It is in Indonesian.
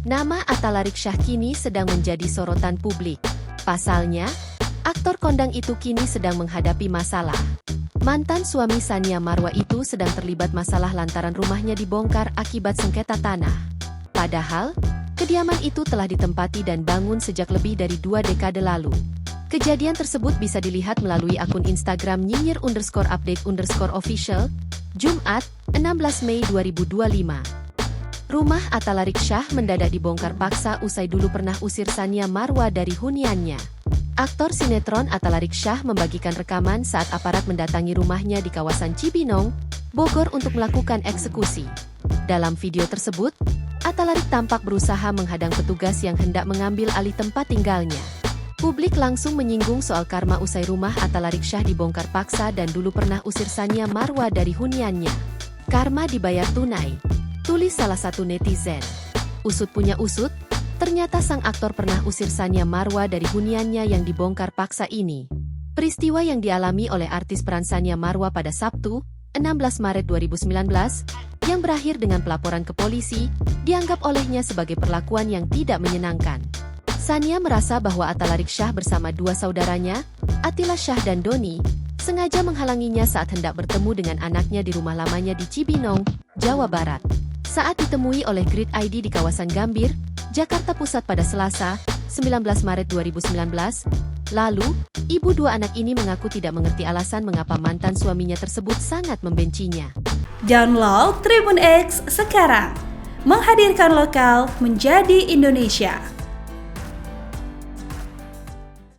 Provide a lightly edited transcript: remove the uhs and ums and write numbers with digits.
Nama Atta Larik-Syah kini sedang menjadi sorotan publik. Pasalnya, aktor kondang itu kini sedang menghadapi masalah. Mantan suami Tsania Marwa itu sedang terlibat masalah lantaran rumahnya dibongkar akibat sengketa tanah. Padahal, kediaman itu telah ditempati dan bangun sejak lebih dari 2 dekade lalu. Kejadian tersebut bisa dilihat melalui akun Instagram @nyinyir_update_official, Jumat, 16 Mei 2025. Rumah Atta Larik-Syah mendadak dibongkar paksa usai dulu pernah usir Tsania Marwa dari huniannya. Aktor sinetron Atta Larik-Syah membagikan rekaman saat aparat mendatangi rumahnya di kawasan Cibinong, Bogor untuk melakukan eksekusi. Dalam video tersebut, Atta Larik tampak berusaha menghadang petugas yang hendak mengambil alih tempat tinggalnya. Publik langsung menyinggung soal karma usai rumah Atta Larik-Syah dibongkar paksa dan dulu pernah usir Tsania Marwa dari huniannya. Karma dibayar tunai, tulis salah satu netizen. Usut punya usut, ternyata sang aktor pernah usir Tsania Marwa dari huniannya yang dibongkar paksa ini. Peristiwa yang dialami oleh artis peran Tsania Marwa pada Sabtu, 16 Maret 2019, yang berakhir dengan pelaporan ke polisi, dianggap olehnya sebagai perlakuan yang tidak menyenangkan. Tsania merasa bahwa Atta Larik-Syah bersama 2 saudaranya, Attila Syah dan Doni, sengaja menghalanginya saat hendak bertemu dengan anaknya di rumah lamanya di Cibinong, Jawa Barat. Saat ditemui oleh Grid ID di kawasan Gambir, Jakarta Pusat pada Selasa, 19 Maret 2019, lalu, ibu 2 anak ini mengaku tidak mengerti alasan mengapa mantan suaminya tersebut sangat membencinya. Download Tribun X sekarang, menghadirkan lokal menjadi Indonesia.